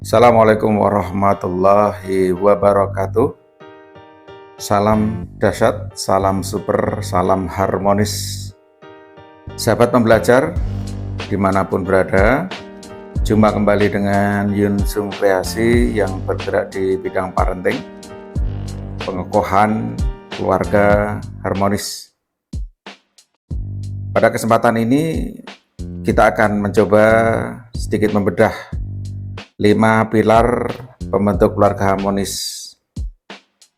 Assalamualaikum warahmatullahi wabarakatuh. Salam dahsyat, salam super, salam harmonis. Sahabat pembelajar dimanapun berada, jumpa kembali dengan Yun Sung Kreasi yang bergerak di bidang parenting, pengokohan keluarga harmonis. Pada kesempatan ini kita akan mencoba sedikit membedah 5 pilar pembentuk keluarga harmonis.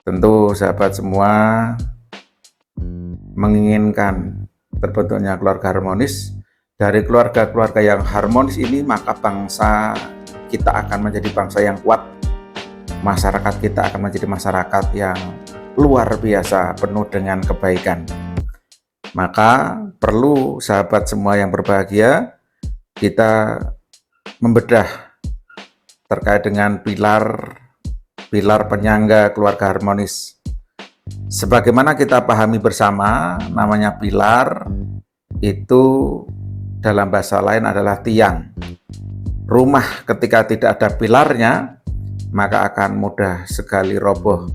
Tentu sahabat semua menginginkan terbentuknya keluarga harmonis. Dari keluarga-keluarga yang harmonis ini, maka bangsa kita akan menjadi bangsa yang kuat. Masyarakat kita akan menjadi masyarakat yang luar biasa, penuh dengan kebaikan. Maka perlu sahabat semua yang berbahagia, kita membedah terkait dengan pilar penyangga keluarga harmonis. Sebagaimana kita pahami bersama, namanya pilar itu dalam bahasa lain adalah tiang. Rumah ketika tidak ada pilarnya, maka akan mudah sekali roboh.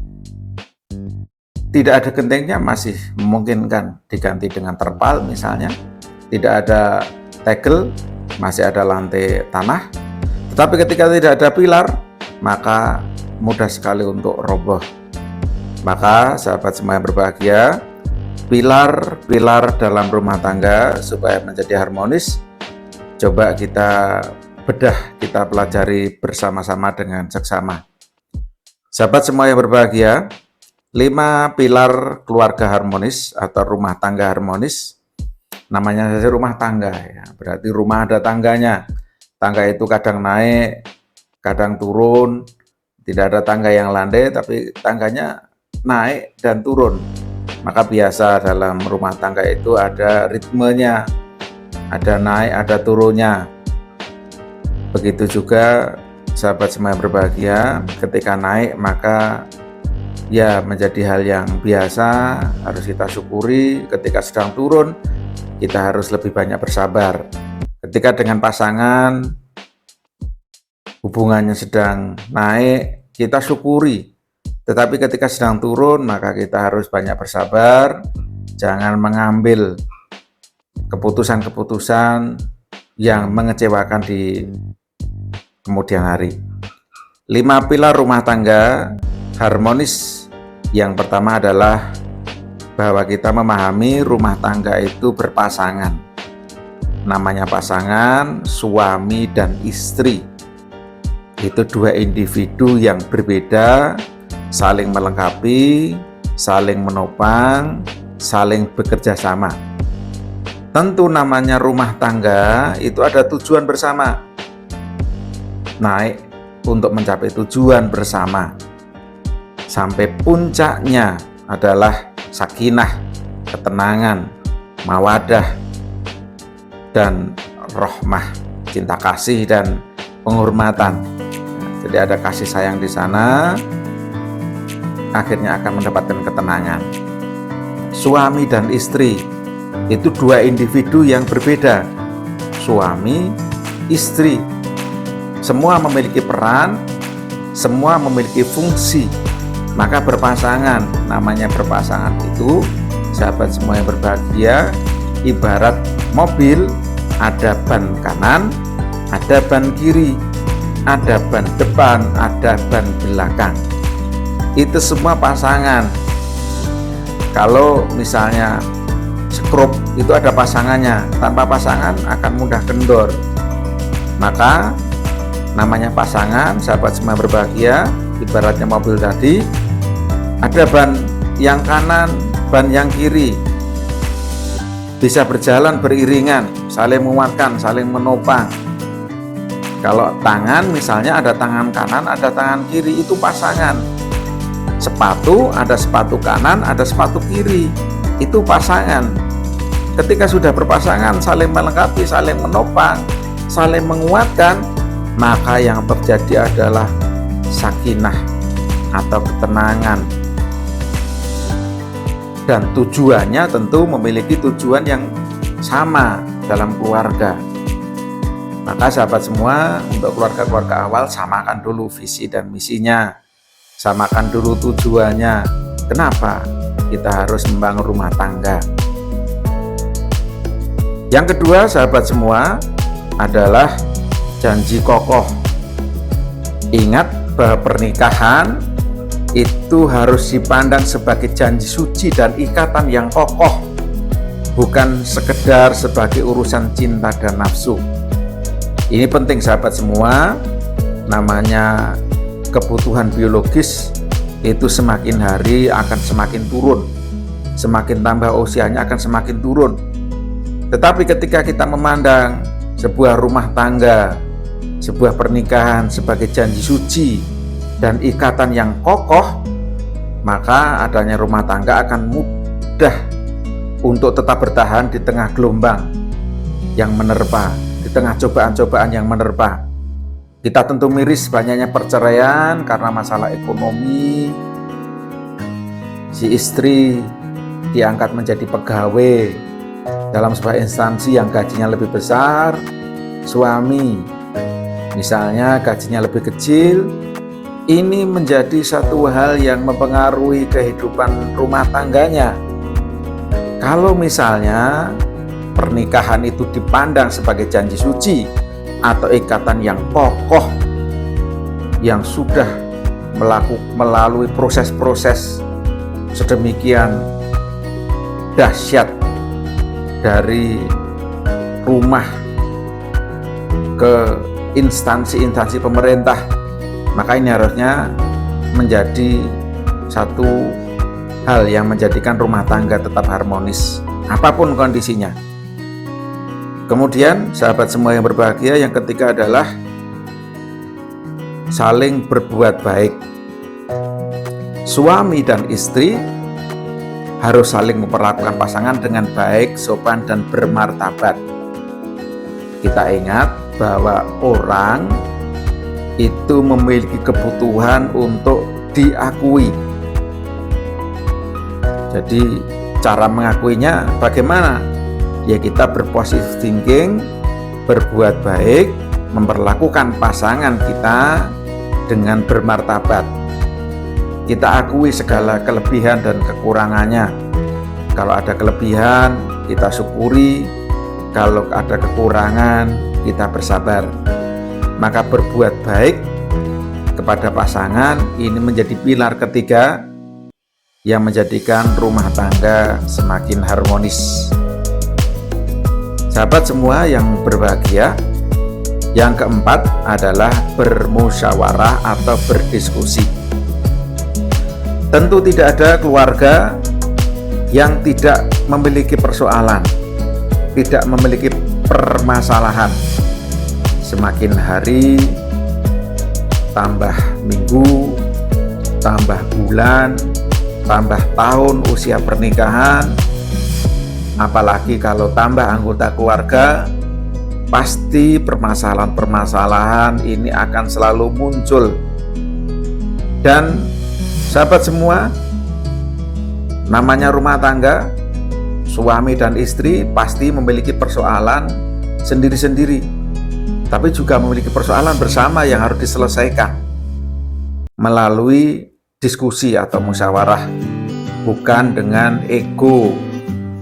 Tidak ada gentengnya masih memungkinkan diganti dengan terpal misalnya. Tidak ada tegel, masih ada lantai tanah. Tetapi ketika tidak ada pilar, maka mudah sekali untuk roboh. Maka sahabat semua yang berbahagia, pilar dalam rumah tangga supaya menjadi harmonis, coba kita bedah, kita pelajari bersama-sama dengan seksama. Sahabat semua yang berbahagia, 5 pilar keluarga harmonis atau rumah tangga harmonis. Namanya saja rumah tangga ya, berarti rumah ada tangganya. Tangga itu kadang naik, kadang turun. Tidak ada tangga yang landai, tapi tangganya naik dan turun. Maka biasa dalam rumah tangga itu ada ritmenya, ada naik, ada turunnya. Begitu juga sahabat semua yang berbahagia, ketika naik maka ya menjadi hal yang biasa, harus kita syukuri. Ketika sedang turun, kita harus lebih banyak bersabar. Ketika dengan pasangan hubungannya sedang naik, kita syukuri. Tetapi ketika sedang turun, maka kita harus banyak bersabar. Jangan mengambil keputusan-keputusan yang mengecewakan di kemudian hari. 5 pilar rumah tangga harmonis. Yang pertama adalah bahwa kita memahami rumah tangga itu berpasangan. Namanya pasangan, suami dan istri. Itu 2 individu yang berbeda, saling melengkapi, saling menopang, saling bekerja sama. Tentu namanya rumah tangga itu ada tujuan bersama. Naik untuk mencapai tujuan bersama. Sampai puncaknya adalah sakinah, ketenangan, mawadah, dan rahmah, cinta kasih dan penghormatan. Jadi ada kasih sayang di sana, akhirnya akan mendapatkan ketenangan. Suami dan istri itu 2 individu yang berbeda. Suami, istri, semua memiliki peran, semua memiliki fungsi. Maka berpasangan, namanya berpasangan itu sahabat semua yang berbahagia, ibarat mobil, ada ban kanan, ada ban kiri, ada ban depan, ada ban belakang. Itu semua pasangan. Kalau misalnya skrup itu ada pasangannya, tanpa pasangan akan mudah kendor. Maka namanya pasangan, sahabat semua berbahagia, ibaratnya mobil tadi, ada ban yang kanan, ban yang kiri, bisa berjalan beriringan, saling menguatkan, saling menopang. Kalau tangan misalnya ada tangan kanan, ada tangan kiri, itu pasangan. Sepatu, ada sepatu kanan, ada sepatu kiri, itu pasangan. Ketika sudah berpasangan, saling melengkapi, saling menopang, saling menguatkan, maka yang terjadi adalah sakinah atau ketenangan. Dan tujuannya tentu memiliki tujuan yang sama, dalam keluarga. Maka sahabat semua, untuk keluarga-keluarga awal samakan dulu visi dan misinya, samakan dulu tujuannya. Kenapa kita harus membangun rumah tangga? Yang kedua sahabat semua adalah janji kokoh. Ingat bahwa pernikahan itu harus dipandang sebagai janji suci dan ikatan yang kokoh, bukan sekedar sebagai urusan cinta dan nafsu. Ini penting sahabat semua, namanya kebutuhan biologis itu semakin hari akan semakin turun, semakin tambah usianya akan semakin turun. Tetapi ketika kita memandang sebuah rumah tangga, sebuah pernikahan sebagai janji suci dan ikatan yang kokoh, maka adanya rumah tangga akan mudah untuk tetap bertahan di tengah gelombang yang menerpa, di tengah cobaan-cobaan yang menerpa. Kita tentu miris banyaknya perceraian karena masalah ekonomi. Si istri diangkat menjadi pegawai dalam sebuah instansi yang gajinya lebih besar, suami misalnya gajinya lebih kecil. Ini menjadi satu hal yang mempengaruhi kehidupan rumah tangganya. Kalau misalnya pernikahan itu dipandang sebagai janji suci atau ikatan yang kokoh, yang sudah melalui proses-proses sedemikian dahsyat dari rumah ke instansi-instansi pemerintah, maka ini harusnya menjadi satu hal yang menjadikan rumah tangga tetap harmonis apapun kondisinya. Kemudian sahabat semua yang berbahagia, yang ketiga adalah saling berbuat baik. Suami dan istri harus saling memperlakukan pasangan dengan baik, sopan, dan bermartabat. Kita ingat bahwa orang itu memiliki kebutuhan untuk diakui. Jadi cara mengakuinya bagaimana? Ya kita berpositif thinking, berbuat baik, memperlakukan pasangan kita dengan bermartabat. Kita akui segala kelebihan dan kekurangannya. Kalau ada kelebihan, kita syukuri. Kalau ada kekurangan, kita bersabar. Maka berbuat baik kepada pasangan ini menjadi pilar ketiga yang menjadikan rumah tangga semakin harmonis. Sahabat semua yang berbahagia, yang keempat adalah bermusyawarah atau berdiskusi. Tentu tidak ada keluarga yang tidak memiliki persoalan, tidak memiliki permasalahan. Semakin hari, tambah minggu, tambah bulan, tambah tahun usia pernikahan, apalagi kalau tambah anggota keluarga, pasti permasalahan-permasalahan ini akan selalu muncul. Dan sahabat semua, namanya rumah tangga, suami dan istri pasti memiliki persoalan sendiri-sendiri, tapi juga memiliki persoalan bersama yang harus diselesaikan melalui diskusi atau musyawarah, bukan dengan ego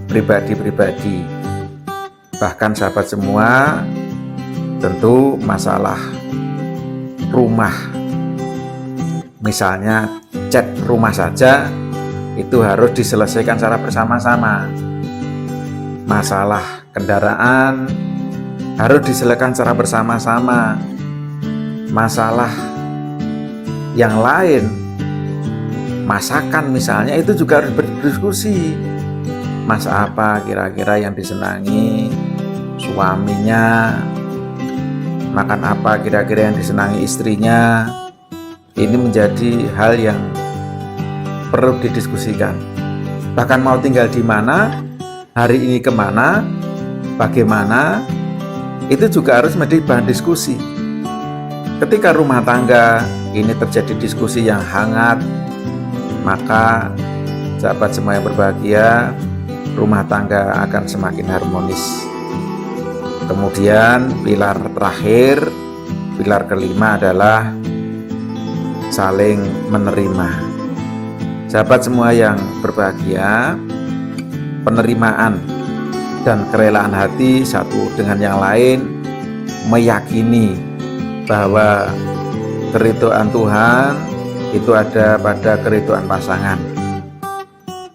pribadi-pribadi. Bahkan sahabat semua, tentu masalah rumah, misalnya cat rumah saja, itu harus diselesaikan secara bersama-sama. Masalah kendaraan harus diselesaikan secara bersama-sama. Masalah yang lain, masakan misalnya, itu juga harus berdiskusi. Masak apa kira-kira yang disenangi suaminya, makan apa kira-kira yang disenangi istrinya. Ini menjadi hal yang perlu didiskusikan. Bahkan mau tinggal di mana, hari ini kemana, bagaimana, itu juga harus menjadi bahan diskusi. Ketika rumah tangga ini terjadi diskusi yang hangat, maka sahabat semua yang berbahagia, rumah tangga akan semakin harmonis. Kemudian pilar terakhir, pilar kelima adalah saling menerima. Sahabat semua yang berbahagia, penerimaan dan kerelaan hati satu dengan yang lain meyakini bahwa keridhaan Tuhan itu ada pada keridhaan pasangan.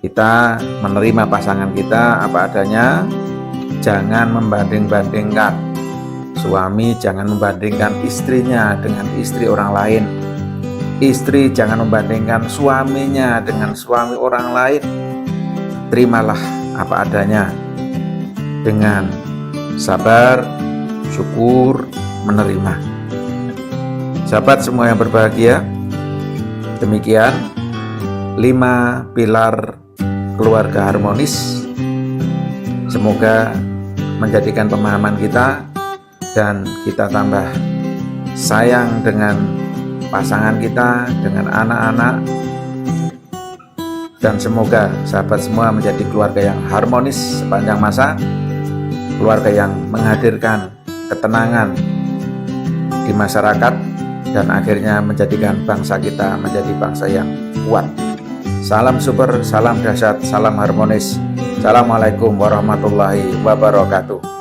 Kita menerima pasangan kita apa adanya, jangan membanding-bandingkan. Suami jangan membandingkan istrinya dengan istri orang lain. Istri jangan membandingkan suaminya dengan suami orang lain. Terimalah apa adanya dengan sabar, syukur, menerima. Sahabat semua yang berbahagia, demikian 5 pilar keluarga harmonis. Semoga menjadikan pemahaman kita dan kita tambah sayang dengan pasangan kita, dengan anak-anak, dan semoga sahabat semua menjadi keluarga yang harmonis sepanjang masa, keluarga yang menghadirkan ketenangan di masyarakat dan akhirnya menjadikan bangsa kita menjadi bangsa yang kuat. Salam super, salam dahsyat, salam harmonis. Assalamualaikum warahmatullahi wabarakatuh.